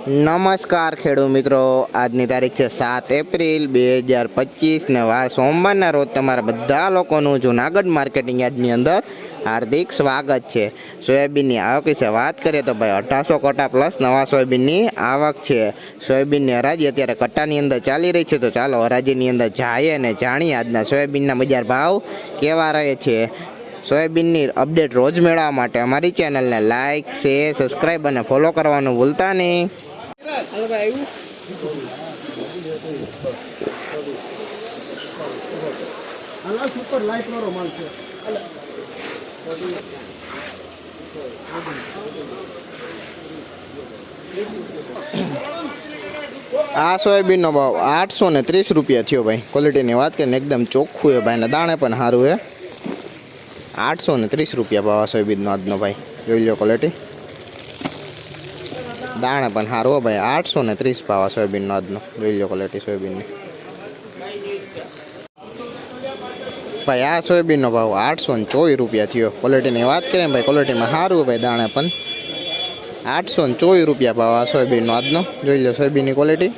नमस्कार खेडूत मित्रों, आजनी तारीख है 7 एप्रिल 2025 ने वार सोमवार रोज तमारा बधा लोकोनुं जूनागढ़ मार्केटिंग यार्डनी अंदर हार्दिक स्वागत है। सोयाबीन की आवक विषे बात करिए तो भाई 1800 कट्टा प्लस नवा सोयाबीन की आवक है। सोयाबीन की हराजी अत्यारे कट्टानी अंदर चाली रही है, तो चालो हराजीनी अंदर जाइए अने जाणीए आजना सोयाबीन बजार भाव केवा रहे छे। सोयाबीन की अपडेट रोज मेळववा माटे अमारी चेनल ने लाइक, शेर, सब्सक्राइब और फॉलो करवानुं भूलता नहीं। आ सोयाबीन नो भाव 830 रुपया थयो भाई। क्वॉलिटी की बात करें एकदम चोख्खू है भाई, दाणे पण सारू है। 830 रुपया भाव सोयाबीन नो आजनो भाई, जोई लो क्वॉलिटी, दाणे पण सारू हो भाई। 830 भाव सोयाबीन नो आजनो, जोई लो क्वॉलिटी सोयाबीन भाई। आ सोयाबीन नो भाव 824 रुपया थयो। क्वॉलिटी की बात करें भाई, क्वॉलिटी में सारू भाई, दाणे पण 824 रुपया भाव आ सोयाबीन नो आजनो, जोई लो सोयाबीन की क्वॉलिटी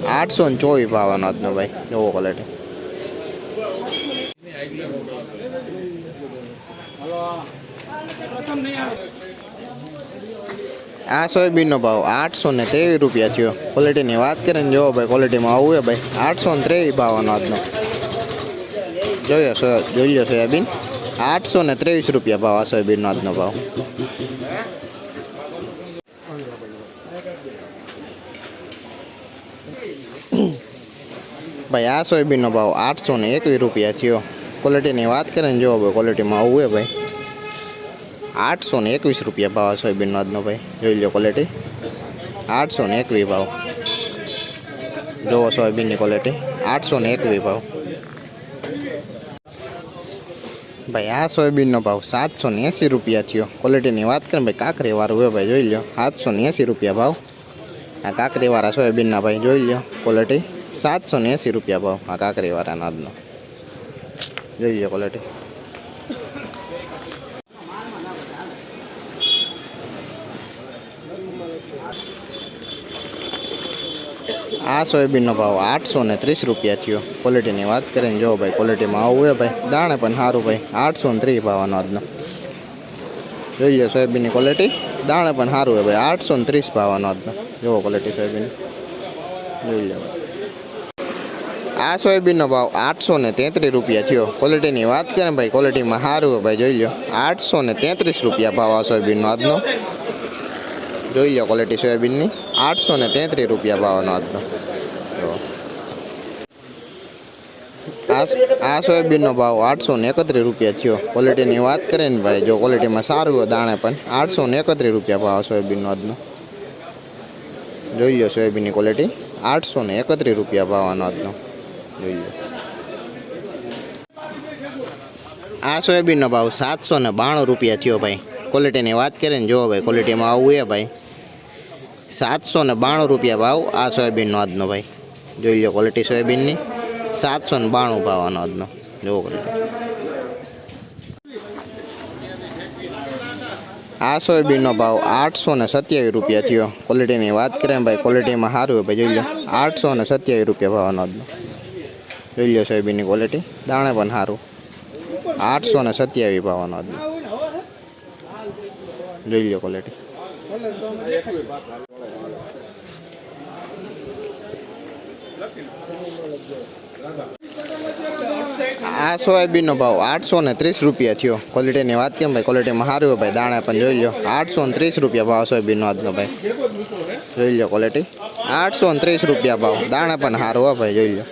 824 भाव आजनो भाई, जो क्वॉलिटी। आ सोयाबीन नो भाव 823 रुपया थयो। क्वॉलिटी की बात करें जो भाई, क्वॉलिटी में आવું है भाई 823 भाव आजनो, જોઈ લો સોયાબીન 823 रुपया भाव आ सोयाबीन आजनो भाव। भाई आ सोयाबीन नो भाव 821 रुपया थयो। क्वॉलिटी की बात करें जो भाई, क्वॉलिटी में आવું है भाई 821 रुपया भाव आ सोयाबीन आजनो भाई, જોઈ લો क्वॉलिटी 821 भाव। जो सोयाबीन की क्वॉलिटी 821 भाव भाई। आ सोयाबीन नो भाव 780 रुपया थयो। क्वॉलिटी की बात करें भाई, काकरी वाळुं है भाई, જોઈ लो 780 रुपया भाव। आ काकरी वाळा सोयाबीन ना भाई, જોઈ लो क्वॉलिटी 780 रुपया भाव आ काकरी वाळा नाजनो, જોઈ लो क्वॉलिटी। आ सोयाबीन नो भाव 830 रुपया थयो। क्वॉलिटी की बात करें जो भाई, क्वॉलिटी में आવું है भाई, दाणे पण सारू भाई 830 भाव आजनो, જોઈ लो सोयाबीन की क्वॉलिटी, दाणे पण सारू है भाई 830 भाव आजनो, जो क्वॉलिटी सोयाबीन જોઈ लो। आ सोयाबीन नो भाव 833 रुपया थयो। क्वॉलिटी की बात करें भाई, क्वॉलिटी में सारू है भाई, જોઈ लो 833 रुपया भाव आ सोयाबीन आजनो, જોઈ लो क्वॉलिटी सोयाबीन की 833 रुपया भाव आजनो। आ सोयाबीन नो भाव 831 रुपया थयो। क्वॉलिटी की बात करें भाई, जो क्वॉलिटी में सारू है दाणे पण 831 रुपया भाव सोयाबीन आजनो, જોઈ लो सोयाबीन की क्वॉलिटी 831 रुपया भाव आजनो, જોઈ लो। आ सोयाबीन नो भाव 792 रुपया थयो भाई। क्वॉलिटी की बात करें जो भाई, क्वॉलिटी में आવું है भाई 792 रुपया भाव आ सोयाबीन आजनो भाई, જોઈ लो क्वॉलिटी सोयाबीन की 792 भाव आजनो, जो क्वॉलिटी। आ सोयाबीन नो भाव 827 रुपया थयो। क्वॉलिटी की बात करें भाई, क्वॉलिटी में सारू है भाई, જોઈ लो 827 रुपया भाव आजनो, જોઈ लो सोयाबीन की क्वॉलिटी, दाणे पण सारू 827 भाव आजनो, જોઈ लो क्वॉलिटी। आ सोयाबीन नो भाव 830 रुपया थयो। क्वॉलिटी की बात करें भाई, क्वॉलिटी में सारू है भाई, दाणे पण જોઈ लो 830 रुपया भाव सोयाबीन आजनो भाई, જોઈ लो क्वॉलिटी 830 रुपया भाव, दाणे पण सारू हो भाई, જોઈ लो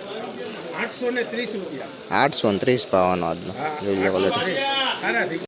830 भाव आजनो, જોઈ लो क्वॉलिटी।